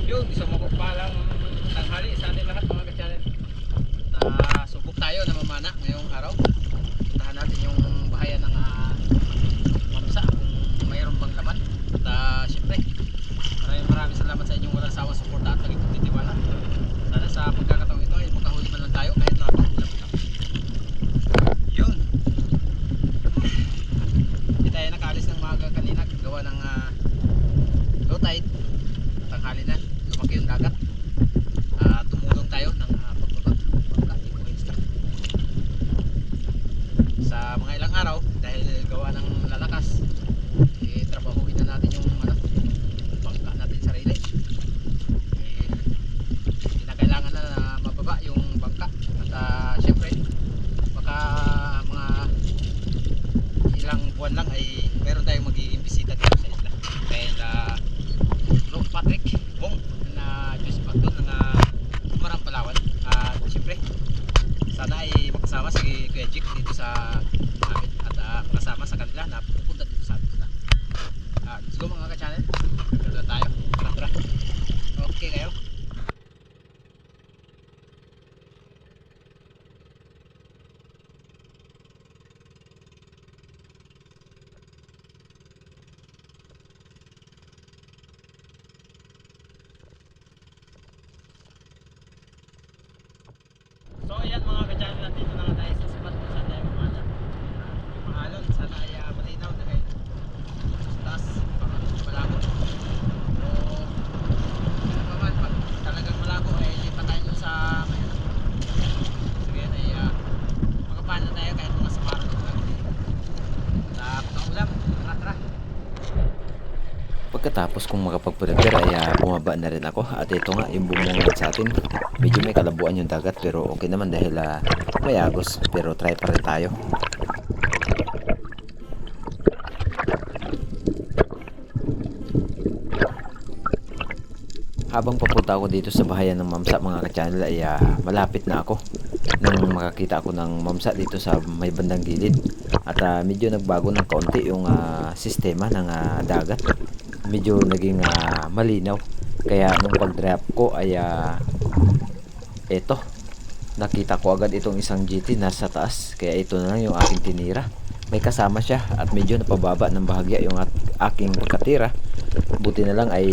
Yun, isang mapagpalang tanghali sa ating lahat mga ka-channel. Subok tayo na mamana ngayong araw. Puntahan natin yung bahayan ng mamsa kung mayroon bang laman. At syempre, maraming salamat sa inyong walang sawang suporta at laging pagtitiwala. Sana sa pagkakataong ito ay makahuli man lang tayo kahit napakahulap lang. Yun. Hindi tayo nakaalis ng maaga kanina gawa ng low tide. Tanghali na, lumaki yung dagat. Tumulong tayo ng pagbaba sa mga ilang araw dahil gawa ng lalakas. Trabahuin na natin yung bangka natin sarili. Kinakailangan na mababa yung bangka at syempre baka mga ilang buwan lang ay meron tayong magiging bisita dito sa isla dahil Bro Patrick Wong na Diyos Pagdon ng Umarang Palawan. At syempre sana ay makasama si Kuya Jik dito sa amin at makasama sa kanila na pupunta dito sa amin. Let's go mga ka-channel, gano'n tayo, tara. Okay kayo? So ayan mga ka-channel, nandito na nga tayo sa spot kung saan tayo mamana. Yung mahalon, sana ay malinaw dahil sa taas, baka malabo. So, ano pa man, pag talagang malabo ay lipat tayo dun sa may so yan ay makapaan na tayo kahit mga samaran lang. Pakaulam, tara. Pagkatapos kong makapagpurigder ay bumaba na rin ako at ito nga yung bumungad sa atin. Medyo may kalabuan yung dagat pero okay naman dahil may agos, pero try pa rin tayo. Habang papunta ako dito sa bahayan ng mamsa mga ka-channel ay malapit na ako nang makakita ako ng mamsa dito sa may bandang gilid at medyo nagbago ng kaunti yung sistema ng dagat. Medyo naging malinaw kaya nung pag-drop ko ay eto, nakita ko agad itong isang GT nasa taas kaya ito na lang yung aking tinira. May kasama siya at medyo napababa ng bahagya yung aking pagkatira. Buti na lang ay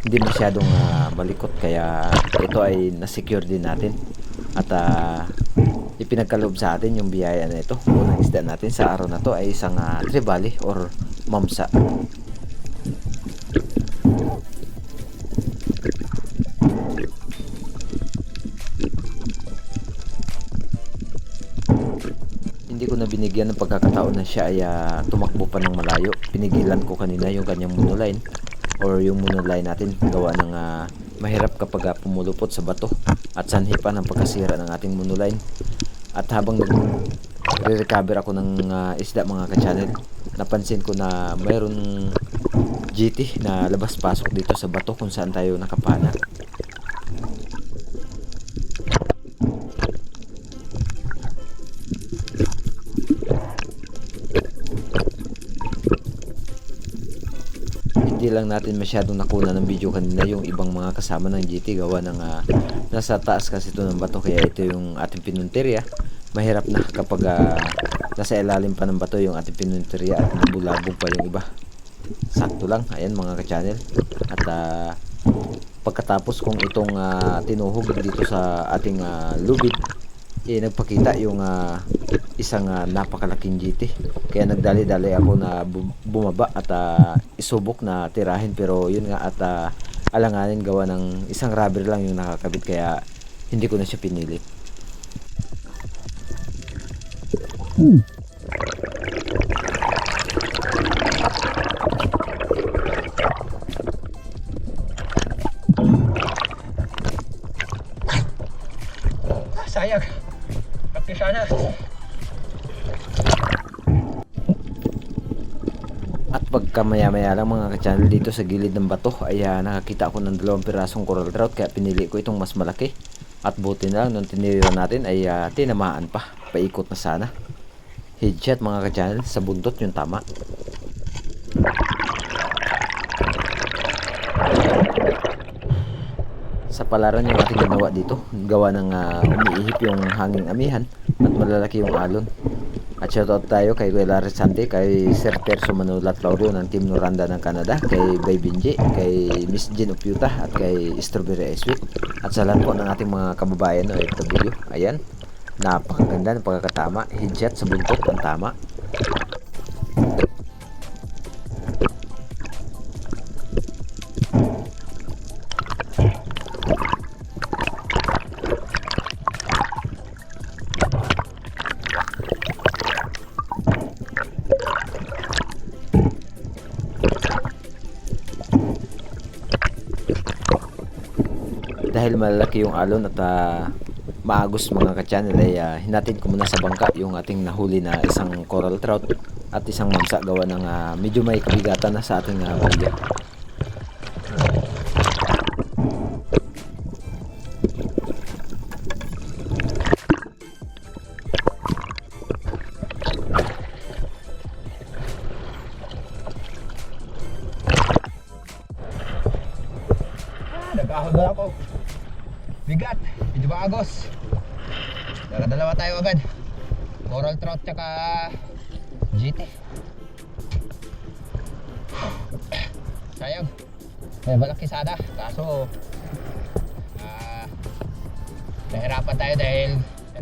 hindi masyadong malikot kaya ito ay nasecure din natin at ipinagkaloob sa atin yung biyaya na ito. Unang isda natin sa araw na to ay isang trevally or mamsa. Hindi ko na binigyan ng pagkakataon na siya ay tumakbo pa ng malayo. Pinigilan ko kanina yung kanyang monoline or yung monoline natin gawa ng mahirap kapag pumulupot sa bato at sanhi pa ng pagkasira ng ating monoline. At habang nagre-recover ako ng isda mga ka-channel, napansin ko na mayroon GT na labas-pasok dito sa bato kung saan tayo nakapana. Hindi lang natin masyadong nakuna ng video kanina yung ibang mga kasama ng GT gawa ng nasa taas kasi ito ng bato kaya ito yung ating pinunterya. Mahirap na kapag nasa ilalim pa ng bato yung ating pinunterya at nabulabog pa yung iba. Sakto lang, ayan mga ka-channel. At pagkatapos kong itong tinuhog dito sa ating lubid, nagpakita yung isang napakalaking GT kaya nagdali-dali ako na bumaba at isubok na tirahin pero yun nga at alanganin gawa ng isang rubber lang yung nakakabit kaya hindi ko na siya pinilit. Sayang. Kapit sana. At pagka maya-maya lang mga ka-channel dito sa gilid ng bato ay nakakita ako ng 2 pirasong coral trout kaya pinili ko itong mas malaki. At buti na lang nung tinira natin ay tinamaan pa. Paikot na sana. Headshot mga ka-channel, sa buntot yung tama. Sa palaran yung ating ginawa dito, gawa ng umiihip yung hanging amihan at malalaki yung alon. At shoutout tayo kay Kuya Laris Sante, kay Sir Terso Manulat Laurio ng Team Noranda ng Canada, kay Bay Binji, kay Miss Jean Opiuta at kay Strawberry Ice Sweet. At sa lahat po ng ating mga kababayan o FW. Ayan, napakaganda ng pagkakatama. Headshot sa buntot, ang tama. Dahil malalaki yung alon at maagos mga ka-channel ay hinatid ko muna sa bangka yung ating nahuli na isang coral trout at isang mamsa gawa ng medyo may kabigatan na sa ating balya. Nagkahod na ako. Bigat, medyo maagos. Nakadalawa tayo agad. Coral trout tsaka GT. Sayang. May malaki sana. Kaso nahirapan tayo dahil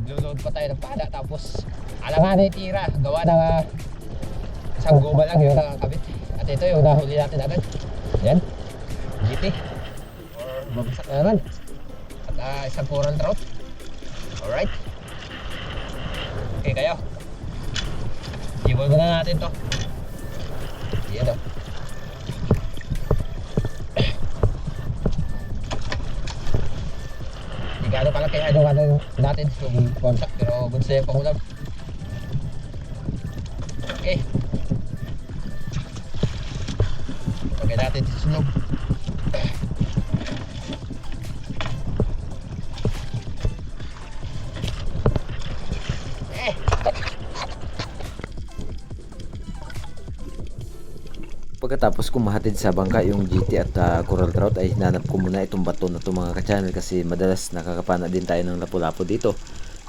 naglo-load pa tayo ng pada. Tapos alangan tira. Gawa ng isang goma lang yung nakakabit. At ito yung nahuli natin agad. Yan, GT. Babagsak na naman. At isang coral trout. Alright. Okay kayo. Ibol muna natin to. Yan o. Hindi gano'ng kalaki ano natin yung contact, pero good sa'yo pangulam. Okay. Lagay natin sa sunog. Pagkatapos ko mahatid sa bangka yung GT at coral trout ay hinanap ko muna itong bato na ito mga ka-channel, kasi madalas nakakapana din tayo ng lapu-lapu dito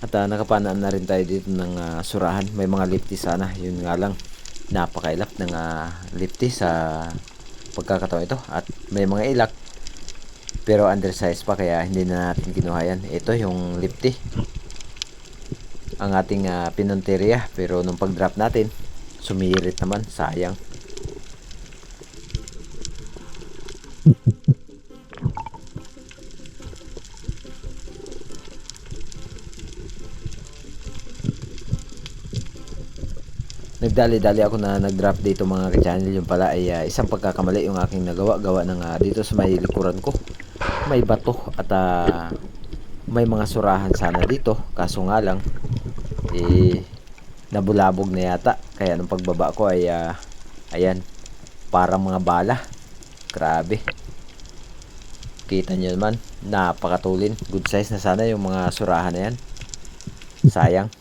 at nakapanaan na rin tayo dito ng surahan. May mga lifty sana, yun nga lang napakailap ng lifty sa pagkakataon ito at may mga ilak pero undersize pa kaya hindi na natin kinuha yan. Ito yung lifty, ang ating pinonteria, pero nung pag drop natin sumirit naman, sayang. Nagdali-dali ako na nag-drop dito mga ka-channel. Yung pala ay isang pagkakamali yung aking nagawa. Gawa ng dito sa may likuran ko may bato at may mga surahan sana dito. Kaso nga lang nabulabog na yata. Kaya nung pagbaba ko ay ayan, parang mga bala. Grabe. Kita nyo naman, napakatulin. Good size na sana yung mga surahan na yan. Sayang.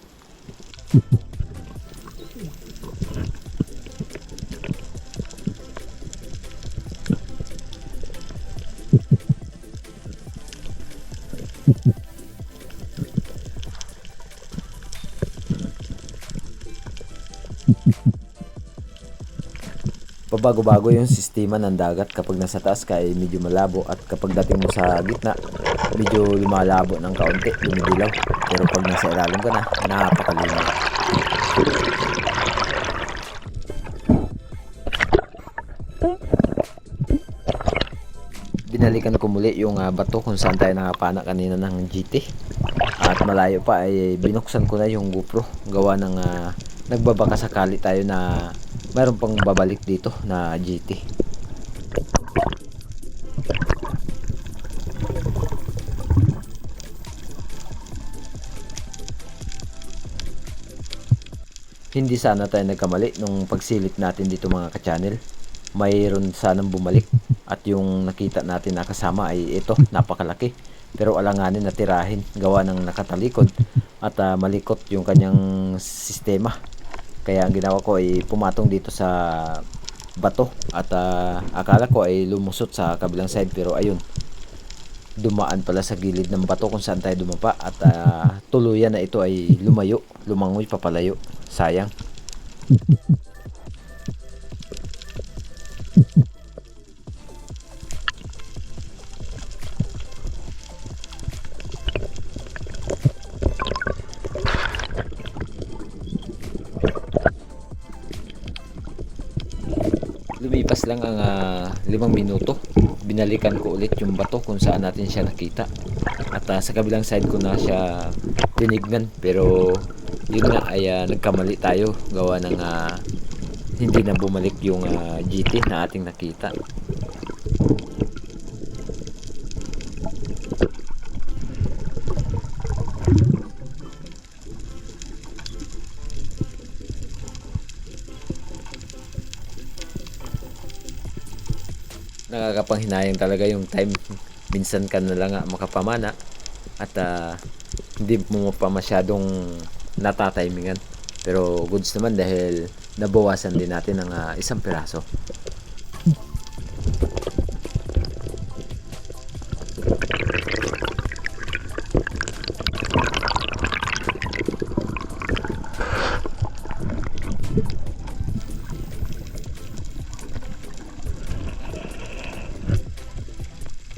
Pabago-bago yung sistema ng dagat. Kapag nasa taas ka ay medyo malabo at kapag dating mo sa gitna medyo lumalabo ng kaunti, lumidilaw. Pero pag nasa ilalim ka na, napakalinaw. Binalikan ko muli yung bato kung saan tayo nakapana kanina ng GT at malayo pa ay binuksan ko na yung GoPro. Gawa ng nagbabaka sakali tayo na mayroon pang babalik dito na GT. Hindi sana tayo nagkamali nung pagsilip natin dito mga ka-channel. Mayroon sanang bumalik at yung nakita natin na kasama ay ito, napakalaki. Pero alanganin na tirahin gawa ng nakatalikod at malikot yung kanyang sistema. Kaya ang ginawa ko ay pumatong dito sa bato at akala ko ay lumusot sa kabilang side, pero ayun, dumaan pala sa gilid ng bato kung saan tayo dumapa at tuluyan na ito ay lumangoy papalayo. Sayang. Lumipas lang ang 5 minuto, binalikan ko ulit yung bato kung saan natin siya nakita at sa kabilang side ko na siya tinignan, pero yun nga ay nagkamali tayo gawa ng hindi na bumalik yung GT na ating nakita. Nakakapanghinayang talaga yung time, minsan ka na lang makapamana at hindi mo pa masyadong natatimingan, pero goods naman dahil nabawasan din natin ng 1 piraso.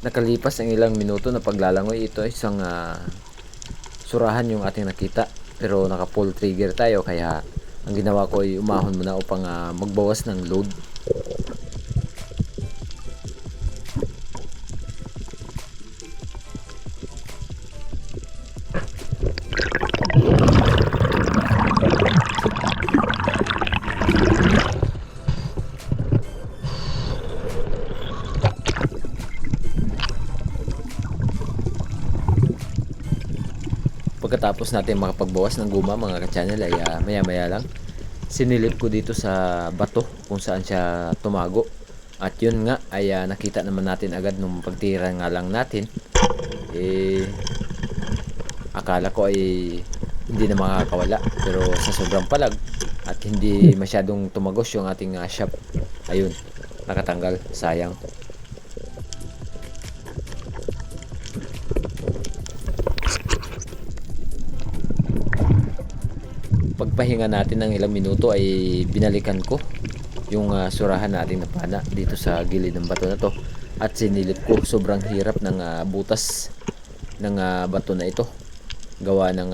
Nakalipas ang ilang minuto na paglalangoy, ito isang surahan yung ating nakita, pero naka pull trigger tayo, kaya ang ginawa ko ay umahon muna upang magbawas ng load. Pagkatapos natin makapagbawas ng guma mga ka-channel ay maya maya lang sinilip ko dito sa bato kung saan siya tumago, at yun nga ay nakita naman natin agad nung pagtira nga lang natin. Akala ko ay hindi na makakawala, pero sa sobrang palag at hindi masyadong tumagos yung ating shaft, ayun, nakatanggal. Sayang. Pagpahinga natin ng ilang minuto ay binalikan ko yung surahan nating napana dito sa gilid ng bato na to, at sinilip ko. Sobrang hirap ng butas ng bato na ito, gawa ng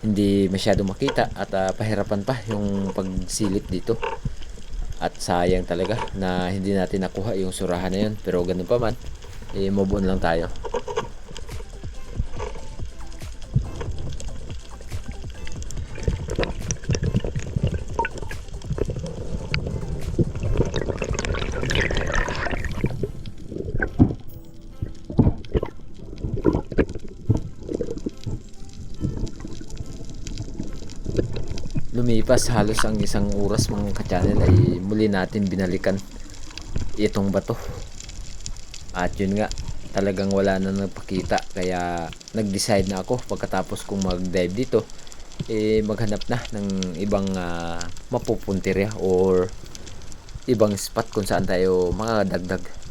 hindi masyado makita at pahirapan pa yung pagsilip dito, at sayang talaga na hindi natin nakuha yung surahan na yun, pero ganun pa man, move on lang tayo. Lumipas halos ang 1 oras mga ka-channel ay muli natin binalikan itong bato, at yun nga, talagang wala na nagpakita, kaya nag-decide na ako pagkatapos kong mag-dive dito maghanap na ng ibang mapupuntirya or ibang spot kung saan tayo makakadagdag.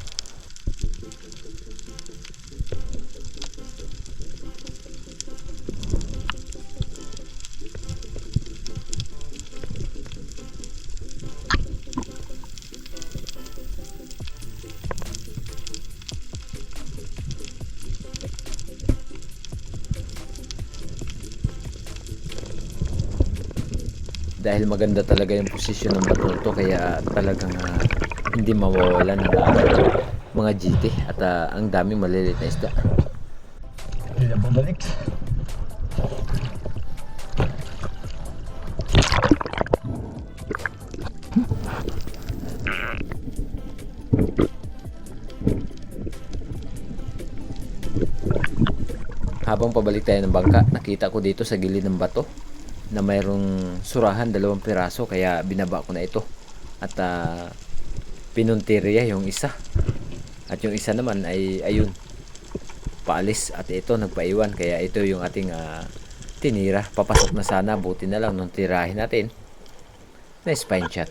Dahil maganda talaga yung posisyon ng bato nito, kaya talagang hindi mawawalan ng mga GT at ang daming maliliit na isda. Hindi na bumalik. Habang pabalik tayo ng bangka, nakita ko dito sa gilid ng bato na mayroong surahan, 2 piraso, kaya binaba ko na ito at pinuntirya yung isa, at yung isa naman ay ayun, paalis, at ito nagpaiwan, kaya ito yung ating tinira. Papasok na sana, buti na lang nung tirahin natin na spine shot.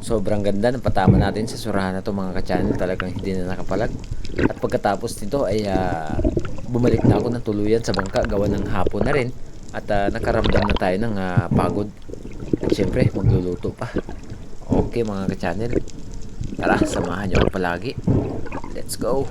Sobrang ganda ng patama natin sa surahan na to mga ka-channel, talagang hindi na nakapalag. At pagkatapos nito ay bumalik na ako ng tuluyan sa bangka, gawa ng hapon na rin. At nakaramdam na tayo ng pagod. At syempre magluluto pa. Okay mga ka-channel, tara samahan nyo ako palagi. Let's go.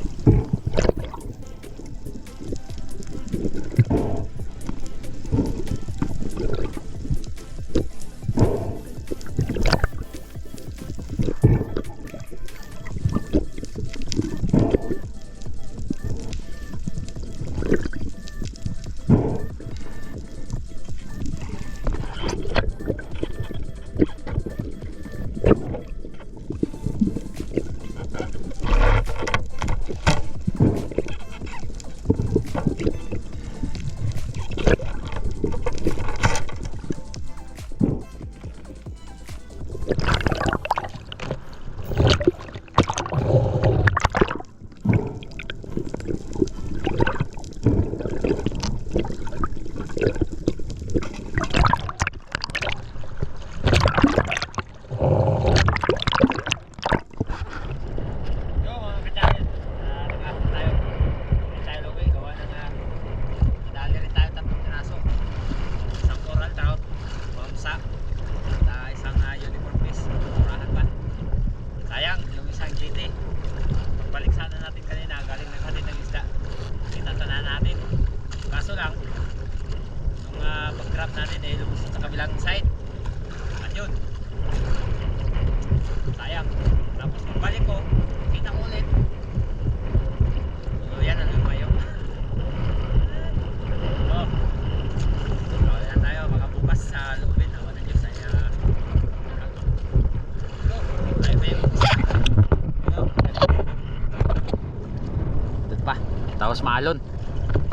Tapos maalon.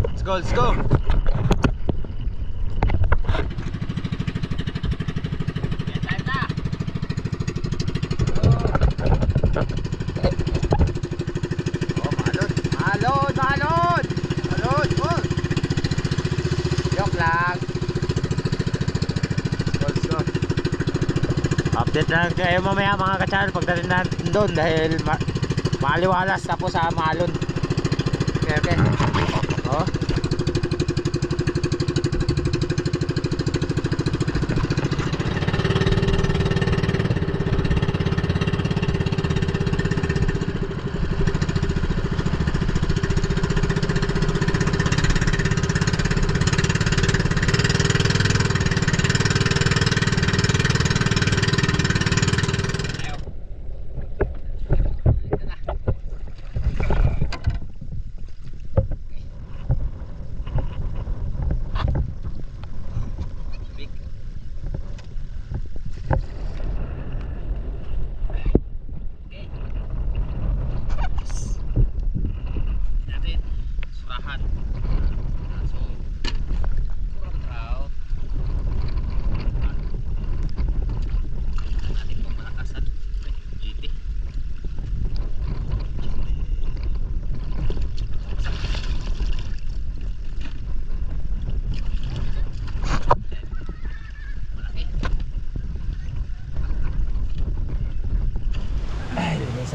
Let's go, let's go. Update na kayo mamaya mga ka-channel pagdating natin doon dahil maliwalas tapos sa maalon. Okay. Oh.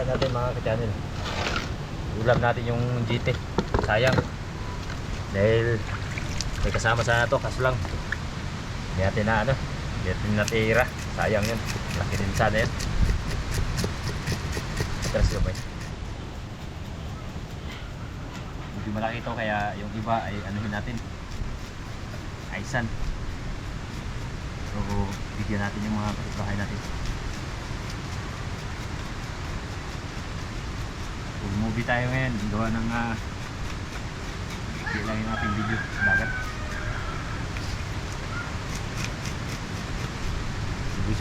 Natin mga ka-channel, ulam natin yung GT, sayang dahil may kasama sana to, kaso lang hindi natin na hindi natin natira, sayang yun, laki din sana yun. Stress yung may hindi malaki ito kaya yung iba ay anuhin natin, aisan, so bigyan natin yung mga kapitbahay natin. Movie tayo ngayon, gawa ng lang yung ating video sa dagat.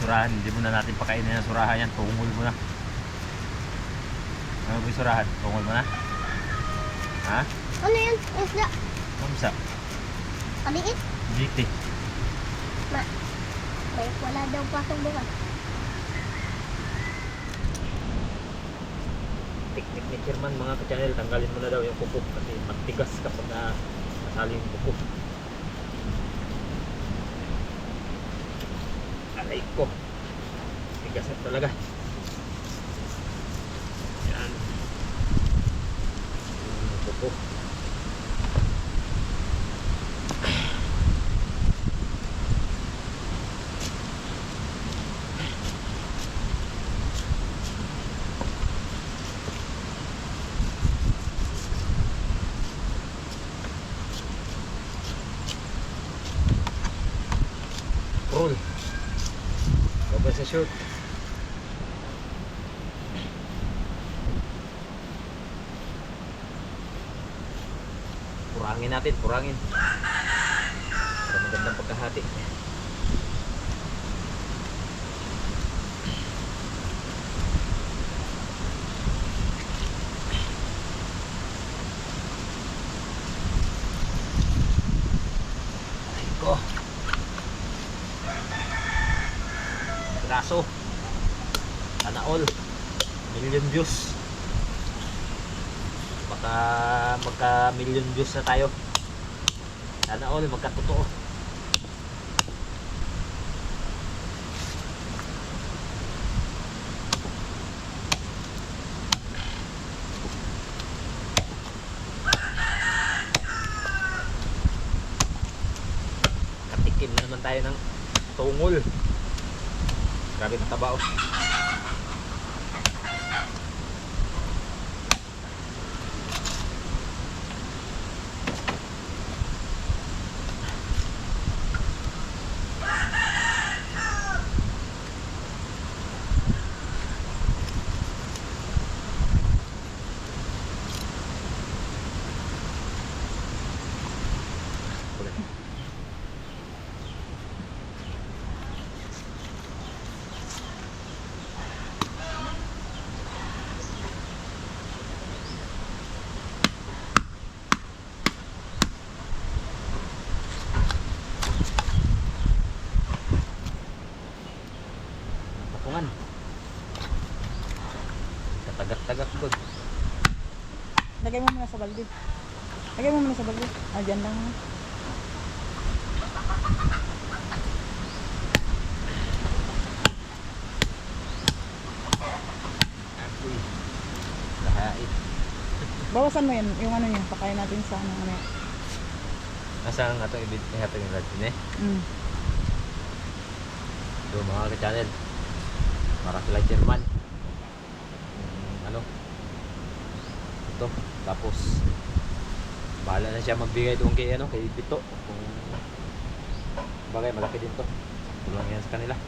Surahan, hindi mo na natin pakainin ng surahan yan, tungol mo na. Ano ba surahan? Tungol mo na? Ha? Ano yan? Isda? Kamsa? Kaliit? GT. Wala daw pasok bukas. Teknik ni Chairman mga ka-channel, tanggalin mo na daw yung kuko kasi matigas kapag nasali yung kuko. Aray ko, tigas na talaga. ko. Roll. Babas sa short. Purangin natin, purangin. Para magandang pagkahati. Ay ko. Piraso. Sana all. Million views. Baka magka million views na tayo. Sana all magkatotoo. Katikim na naman tayo ng tungol. Grabe ng taba oh. Patungan. Katagak-tagak ko. Lagay mo muna sa balde. Lagay mo muna sa balde. Ah, dyan lang. Uy. Lahait. Bawasan mo yan, yung ano niya. Pakain natin sa ano. Ano. Nasaan nga itong ihatag yung natin eh? So mga ka-channel, para sila German. Ano? Ito. Tapos bahala na siya magbigay doon kay ano, kay Bito. Kung bagay malaki din to. Tulungan yan sa kanila.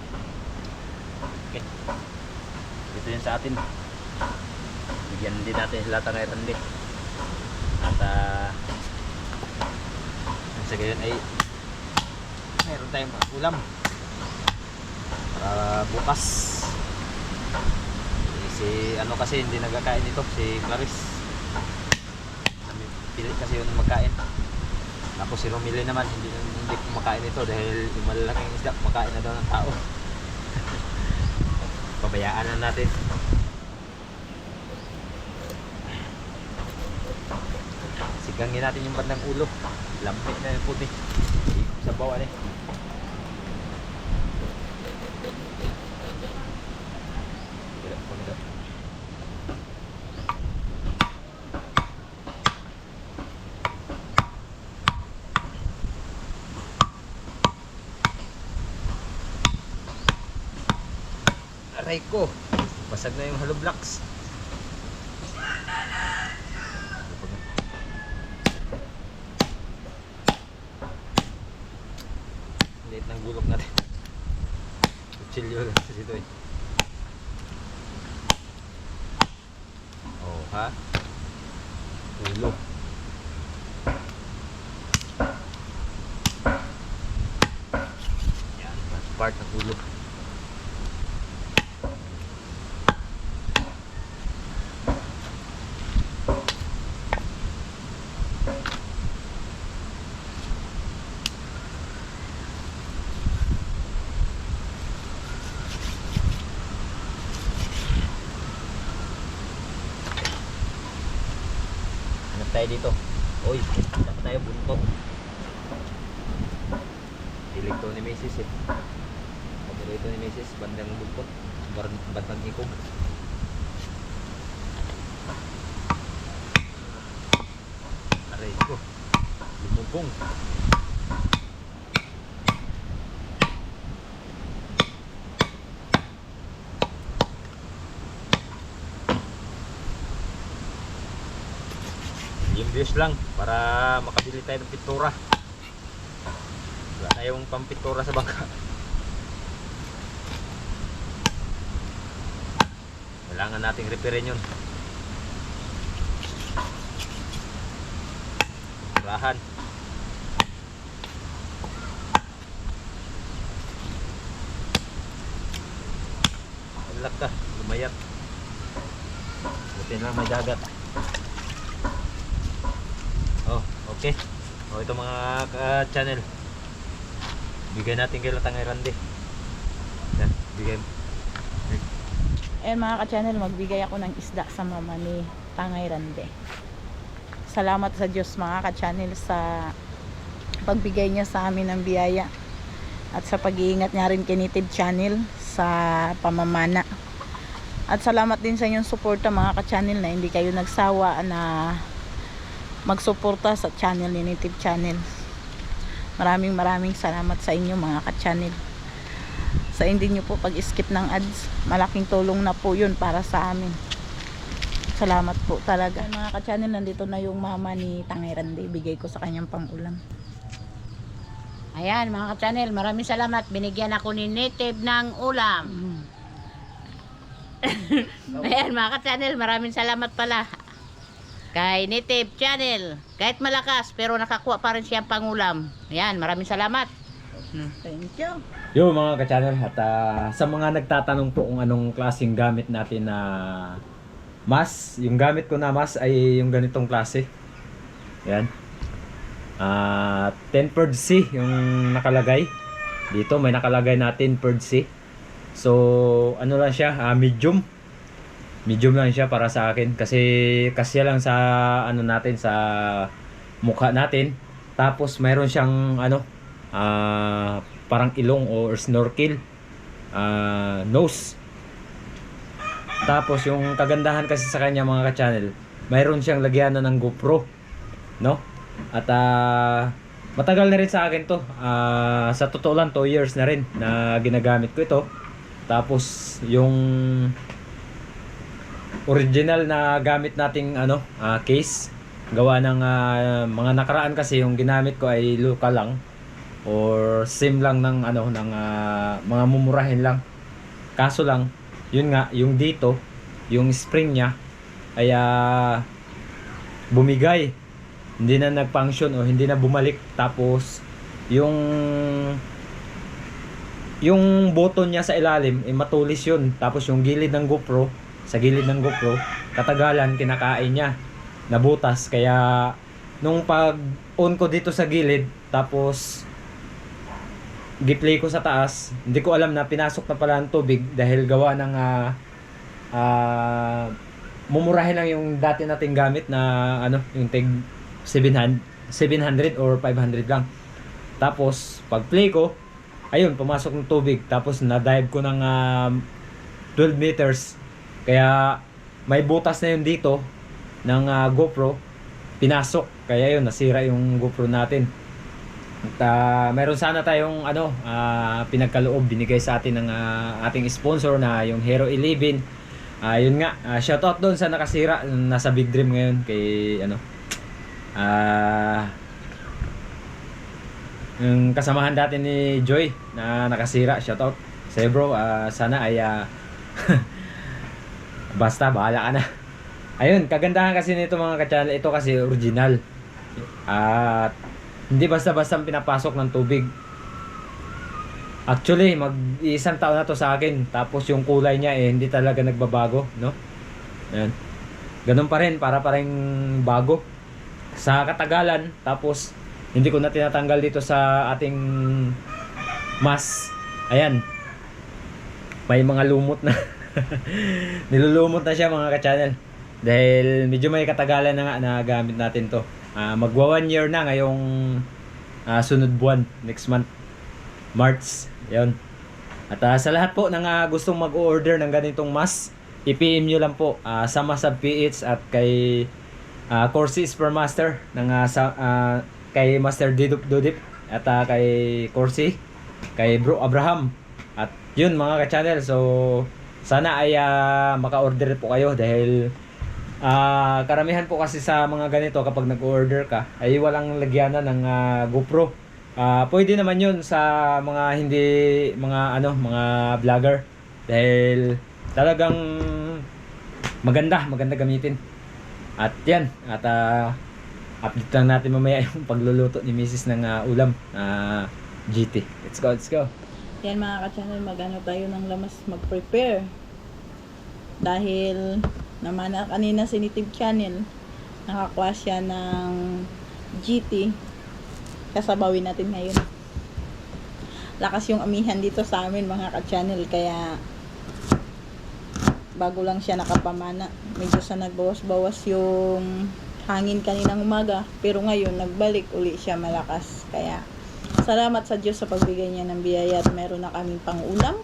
Okay. Dito yan sa atin. Bigyan din natin sila tanay-tandi. At sa gayon ay meron tayong mga ulam para bukas. Si ano kasi hindi nagkakain ito, si Clarice. Pilit kasi yun magkain. Tapos si Romilly naman hindi kumakain ito dahil yung malalaking isda kumakain na daw ng tao. Pabayaan na natin. Sigangin natin yung bandang ulo. Lamit na yung puti. Sa bawah eh. Aray ko. Basag na yung hollow blocks. Liit ng gulok natin. Kutsilyo lang dito eh. Oh, ha? Ulo. Yan, part ng ulo. Tayo dito. Uy, dapat tayo buntot. Hilig to ni Mrs. eh. Paborito ni Mrs. Bandang buntot. Bandang ikog. Aray ko. Lumubong. Yung views lang para makabili tayo ng pintura. Wala tayong pampintura sa bangka. Kailangan nating repairin yun. Pinturahan. Alak ka, lumayat. Buti lang may dagat. Oh, okay. Oh, ito mga channel. Bigay natin kay Latangay Randy. Yan, bigay. Ayan mga ka-channel, magbigay ako ng isda sa mama ni Tangay Rande. Salamat sa Diyos mga ka-channel sa pagbigay niya sa amin ng biyaya at sa pag-iingat niya rin kay Native Channel sa pamamana. At salamat din sa inyong suporta mga ka-channel na hindi kayo nagsawa na magsuporta sa channel ni Native Channel. Maraming salamat sa inyo mga ka-channel. Sa hindi nyo po pag-skip ng ads, malaking tulong na po yun para sa amin. Salamat po talaga. Mga ka-channel, nandito na yung mama ni Tangay Rande. Bigay ko sa kanyang pang-ulam. Ayan mga ka-channel, maraming salamat. Binigyan ako ni Native ng ulam. Ayan mga ka-channel, maraming salamat pala kay Native Channel. Kahit malakas pero nakakuha pa rin siyang pangulam. Ayan, maraming salamat. Thank you. Yo mga ka-channel, at sa mga nagtatanong po kung anong klaseng gamit natin na mas, yung gamit ko na mas ay yung ganitong klase. Yan. 10 per C yung nakalagay. Dito may nakalagay natin per C. So ano lang siya, medium. Medium lang siya para sa akin kasi kasya lang sa ano natin, sa mukha natin. Tapos mayroon siyang ano, parang ilong or snorkel, nose. Tapos yung kagandahan kasi sa kanya mga ka-channel, mayroon siyang lagyanan ng GoPro, no? At matagal na rin sa akin to. Sa totoo lang 2 years na rin na ginagamit ko ito. Tapos yung original na gamit nating ano, case, gawa ng mga nakaraan kasi yung ginamit ko ay local lang or same lang ng ano, ng mga mumurahin lang. Kaso lang yun nga, yung dito, yung spring niya ay bumigay, hindi na nag-function o hindi na bumalik. Tapos yung button niya sa ilalim ay matulis yun. Tapos yung gilid ng GoPro, sa gilid ng GoPro, katagalan kinakain niya, nabutas. Kaya nung pag on ko dito sa gilid, tapos gi-play ko sa taas, hindi ko alam na pinasok na pala ng tubig dahil gawa ng mumurahin lang yung dati nating gamit na ano, yung tig 700 or 500 lang. Tapos pag play ko, ayun, pumasok ng tubig. Tapos na-dive ko ng 12 meters. Kaya may butas na yun dito ng GoPro, pinasok. Kaya yun, nasira yung GoPro natin. At meron sana tayong ano, pinagkaloob, binigay sa atin ng ating sponsor na yung Hero 11. Yun nga, shoutout doon sa nakasira, nasa Big Dream ngayon kay ano, yung kasamahan dati ni Joy na nakasira. Shoutout sa'yo bro, sana ay basta bahala ka na. Ayun, kagandahan kasi nito mga ka-channel, ito kasi original. At hindi basta-basta pinapasok ng tubig. Actually, mag-isang taon na to sa akin. Tapos yung kulay niya hindi talaga nagbabago, no? Ayan. Ganun pa rin, para rin bago. Sa katagalan, tapos hindi ko na tinatanggal dito sa ating mas. Ayan. May mga lumot na. Nilulumot na siya mga ka-channel. Dahil medyo may katagalan na nga na gamit natin to. Magwa 1 year na ngayong sunod buwan, next month, March. Yun. At sa lahat po ng gustong mag-order ng ganitong mas, i-PM nyo lang po sa Masab PH at kay Corsi Supermaster ng kay Master Dudip at kay Corsi, kay Bro Abraham. At yun mga ka-channel, so sana ay maka-order po kayo dahil karamihan po kasi sa mga ganito kapag nag-order ka ay walang lagyanan ng GoPro. Pwede naman yun sa mga hindi mga vlogger dahil talagang maganda gamitin. At yan, at update lang natin mamaya yung pagluluto ni Mrs. ng ulam GT. Let's go. Yan mga ka-channel, mag-ano tayo ng lamas, mag-prepare. Dahil naman kanina si Native Channel, nakakuha siya ng GT. Kasabawin natin ngayon. Lakas yung amihan dito sa amin mga ka-channel, kaya bago lang siya nakapamana. Medyo sa nagbawas-bawas yung hangin kaninang umaga, pero ngayon nagbalik uli siya malakas. Kaya salamat sa Diyos sa pagbigay niya ng biyaya at meron na kaming pang-ulam.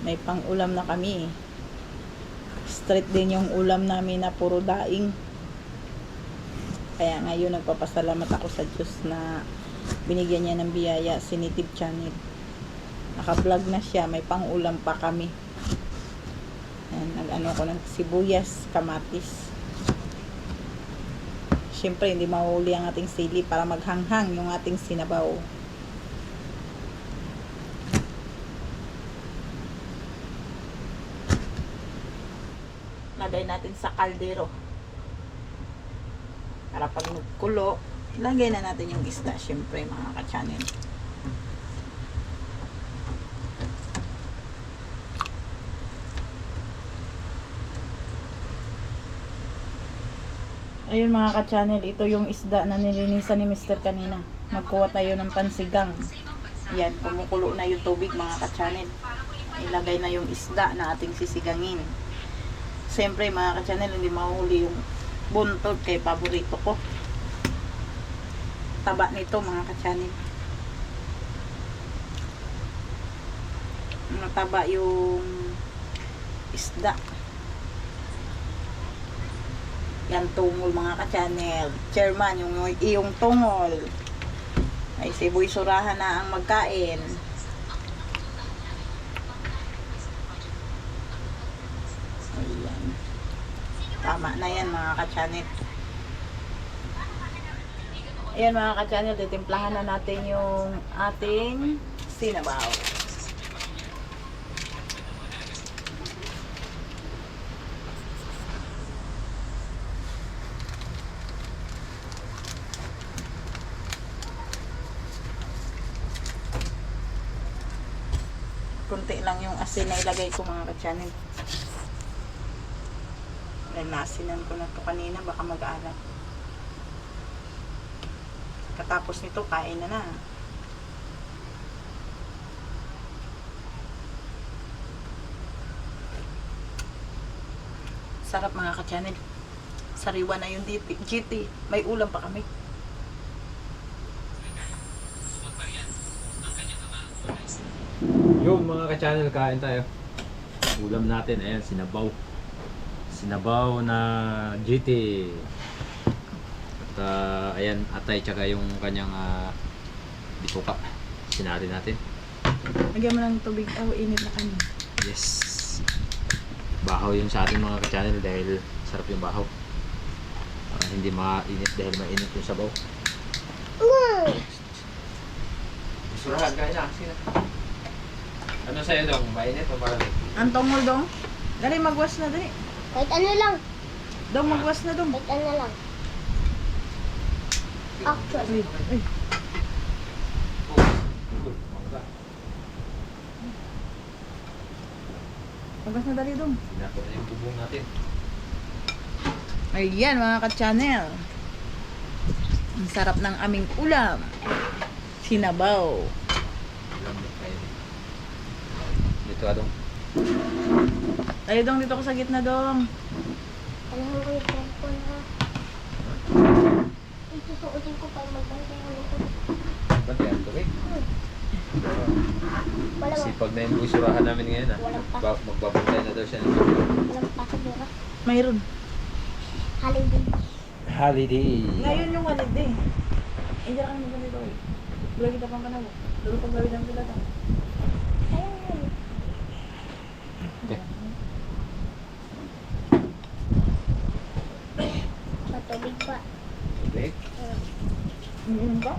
May pang-ulam na kami. Straight din yung ulam namin na puro daing. Kaya ngayon nagpapasalamat ako sa Diyos na binigyan niya ng biyaya si Native Channel. Naka-vlog na siya, may pang-ulam pa kami. Ayan, nag-ano ko ng sibuyas, kamatis. Siyempre, hindi mahuli ang ating sili para maghanghang yung ating sinabaw. Lagay natin sa kaldero. Para pag nagkulo, lagay na natin yung isda, siyempre mga ka-channel. Ayun mga ka-channel, ito yung isda na nilinisan ni Mr. kanina. Magkuha tayo ng pansigang. Yan, kumukulo na yung tubig mga ka-channel. Ilagay na yung isda na ating sisigangin. Siyempre mga ka-channel, hindi mahuli yung buntot kay paborito ko. Taba nito mga ka-channel. Mataba yung isda. Yan tungol mga ka-channel. Chairman, yung iyong tungol. Ay siboy surahan na ang magkain. Ayan. Tama na yan mga ka-channel. Ayan mga ka-channel, titimplahan na natin yung ating sinabaw. Kunti lang yung asin na ilagay ko mga ka-channel. Dahil naasinan ko na to kanina, baka mag-aalat. Katapos nito, kain na na. Sarap mga ka-channel. Sariwa na yung GT. May ulam pa kami. Yung mga ka-channel, kain tayo. Ulam natin, ayan, sinabaw. Sinabaw na GT. At ayan, atay tsaka yung kanyang bituka. Sinali natin. Lagyan mo ng tubig. Oh, init na kanya. Yes. Bahaw yung sa ating mga ka-channel dahil sarap yung bahaw. Para hindi mainit dahil mainit yung sabaw. Surahan, kain na. Sino? Ano sa'yo dong? Mainit o marami? Ang tungol dong. Dali, magwas na dali. Kahit ano lang. Dong, magwas na dong. Kahit ano lang. Actually. Ay. Magwas na dali dong. Sinato na yung bubong natin. Ayan mga ka-channel. Ang sarap ng aming ulam. Sinabaw. Ulam na kayo. Dito ka dong. Tayo dong, dito ko sa gitna dong. Alam mo ko yung cellphone ha. Isusuotin ko pag magbantay ulit ko. Ba't yan? Tubig? Wala ba? Sipag na yung buwisurahan namin ngayon Walang pa. Magbabantay na daw siya ng Walang pasok dito. Mayroon. Holiday. Holiday. Ngayon yung holiday. Hindi ka naman ganito eh. Wala kita pang kanawa. Dalo pang gawin lang sila ta. Ayun. Okay. Matubig pa. Tubig? Umiinom ka?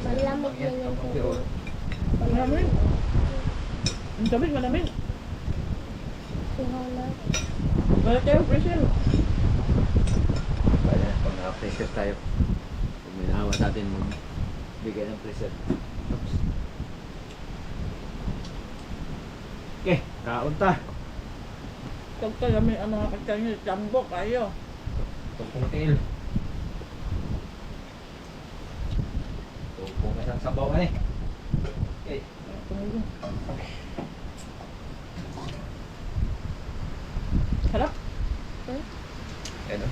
Malamig na yung tubig. Malamig. Ang tubig, malamig. Sigaw na. Wala tayo pressure. Kaya pag naka-pressure tayo. Pag may nahawa sa atin, magbigay ng pressure. Oops. Okay, kaon ta. Tag kami ang mga kachanil. Tambok kayo. Tungkong tail. Tungkong isang sabaw ka eh. Okay. Tumulong. Sarap. Ano?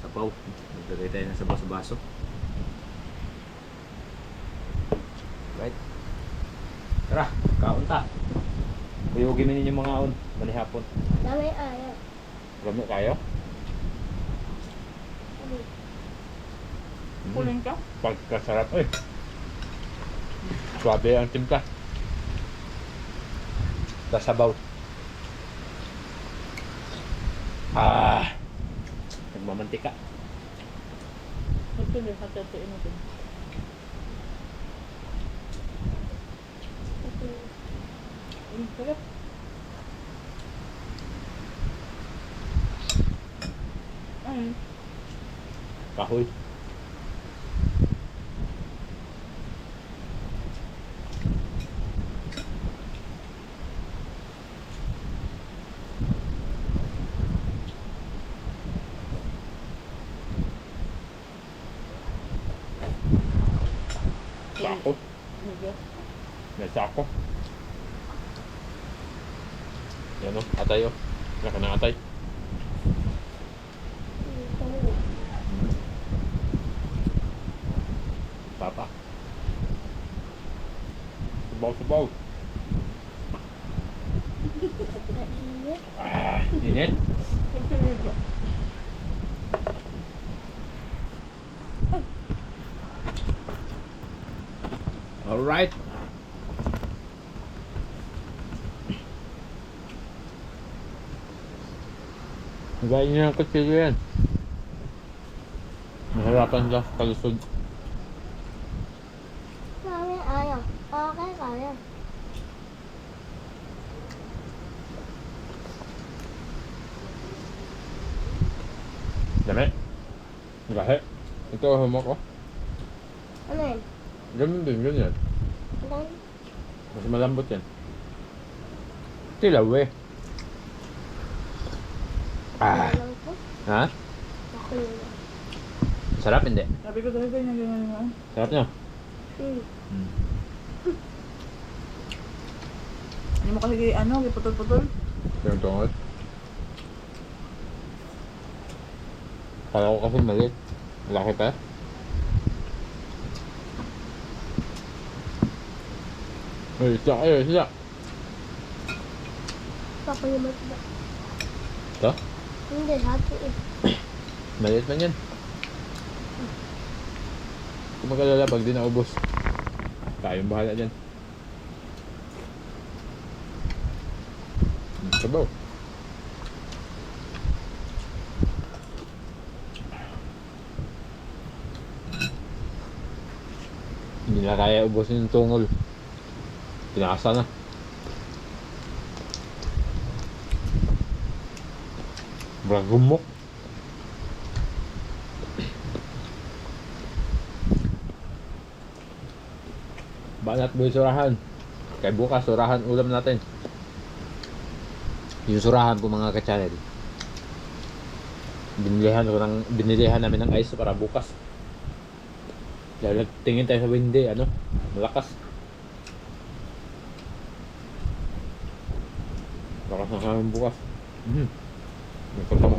Sabaw. Maglagay tayo ng sabaw sa baso. Right. Tara, kaon ta. Kuyugin mo ninyo mga aon. Bali hapon. Dami ayaw. Gamit kayo? Kuling ka. Pagkasarap eh. Swabe ang timpla. Tas sabaw. Nagmamantika. Ito din, hatatiin natin. Sarap. Ay. Kahoy. Sako. May sako. Yan o, atay o. Naka ng atay. Papa. Sabaw, sabaw. Init. Alright. Gaya niya ang kutsilyo yan. Mahirapan siya kalusod. Dami ayaw. Okay, kaya. Dami. Gahe. Ito humok ko. Ano yun? Ganun din, ganyan. Ilan? Mas malambot yan. Tilaw eh. Ilan ko? Ha? Ako yun. Sarap hindi? Sabi ko talaga niya ganyan naman. Sarap niya. Hindi mo kasi putol-putol. Yung tungod. Kala ko kasi maliit. Laki pa. Ay, isa kayo, isa. Papalimot ba? Ito? Hindi, hati eh. Maliit man yan. Kung magalala, pag di naubos, tayong bahala dyan. Sabaw. Hindi na kaya ubusin yung tungol. Pinasa na. Bragumok. Banat mo yung surahan. Kaya bukas, surahan ulam natin. Yung surahan ko mga ka-channel. Binilihan namin ng ice para bukas. Dahil tingin tayo sa windy, malakas. Lakas na kami bukas. May pagkama.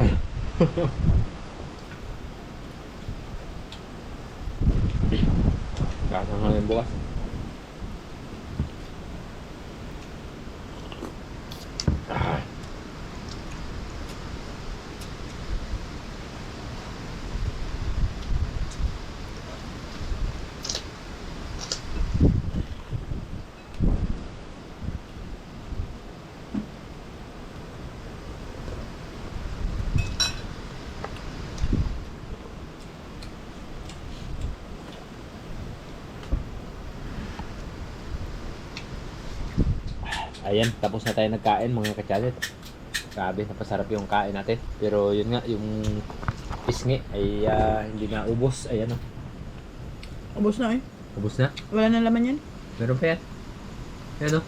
Lakas na kami bukas. Ayan, tapos na tayo nagkain mga ka-channel. Grabe, napasarap yung kain natin. Pero yun nga, yung pisngi ay hindi na ubos. Ayan o, Ubus na eh. ubos na. Wala na laman yan. Meron pa yan. Ayan o,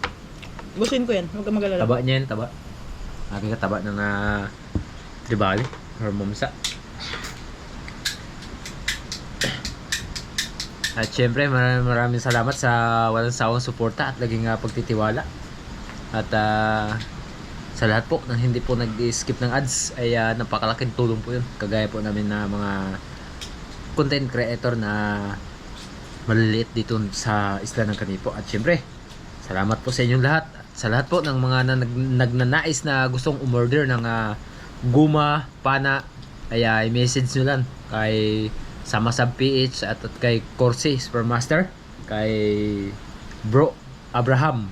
Ubusin ko yan. Huwag ka mag-alala. taba niya yan, taba. Aking kataba ng tribali or mamsa. At syempre, maraming salamat sa walang sawang suporta at laging pagtitiwala. At sa lahat po ng hindi po nag-skip ng ads ay napakalaking tulong po yun. Kagaya po namin na mga content creator na maliliit dito sa Isla ng Canipo. At syempre, salamat po sa inyong lahat. At sa lahat po ng mga nagnanais na gustong umorder ng guma, pana, ay i-message nyo lang kay Samasab PH at kay Corsi Supermaster, kay Bro Abraham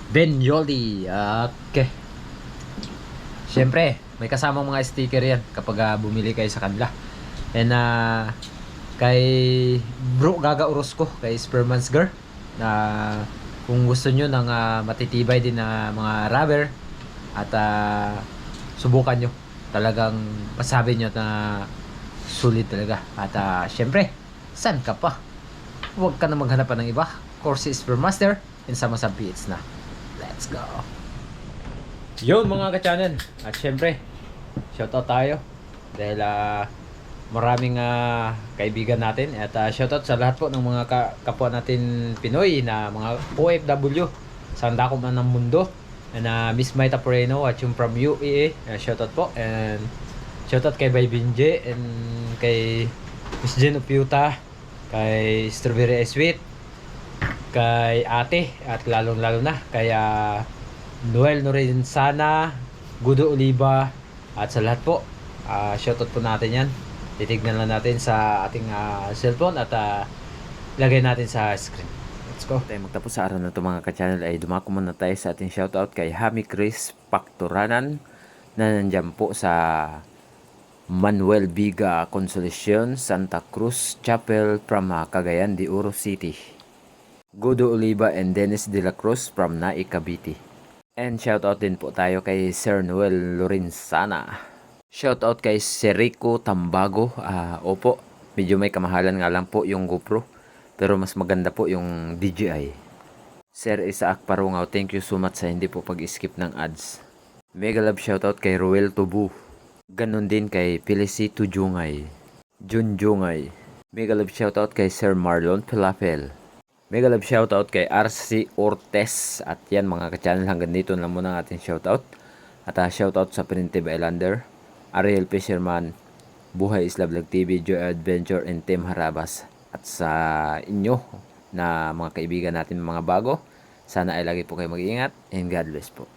Ben Yoli. Okay. Siyempre, may kasamang mga sticker yan kapag bumili kayo sa kanila. And kay Bro Gaga Orozco, kay Superman's Girl, na kung gusto nyo ng matitibay din na mga rubber at subukan nyo, talagang masabi nyo na sulit talaga. At syempre, saan ka pa? Huwag ka na maghanapan ng iba. Corsi Supermaster and Samasab PH na. Let's go! Yun mga ka-channel. At syempre, shoutout tayo dahil maraming kaibigan natin. At shoutout sa lahat po ng mga kapwa natin Pinoy na mga OFW sa dako man ng mundo. And Miss Maita Poreno at yung from UAE, shoutout po. And shoutout kay Bay Binje and kay Miss Jen Upiuta, kay Strawberry Sweet, kay Ate, at lalong lalo na kay Noel Norensana, Gudo Oliva, at sa lahat po. Shoutout po natin yan. Titignan lang natin sa ating cellphone at lagay natin sa screen. Let's go. Tayo magtapos sa araw na ito mga ka-channel ay dumako muna tayo sa ating shoutout kay Hami Chris Pacturanan na nandyan po sa Manuel Biga Consolacion, Santa Cruz Chapel from Cagayan de Oro City. Gudo Oliva and Dennis De La Cruz from Nai, Cavite. And shoutout din po tayo kay Sir Noel Lorenzana. Shoutout kay Serico Tambago. Opo, medyo may kamahalan nga lang po yung GoPro, pero mas maganda po yung DJI. Sir Isaac Parungaw, thank you so much sa hindi po pag-skip ng ads. Mega love shoutout kay Ruel Tubu. Ganon din kay Felicito Jungay, Jun Jungay. Mega love shoutout kay Sir Marlon Pilapel. Mega love shoutout kay RC Ortez. At yan mga ka-channel, hanggang dito lang muna ang ating shoutout. At shoutout sa Primitive Islander, Ariel Fisherman, Buhay Isla Vlog TV, Joy Adventure, and Team Harabas. At sa inyo na mga kaibigan natin mga bago, sana ay lagi po kayo mag-iingat and God bless po.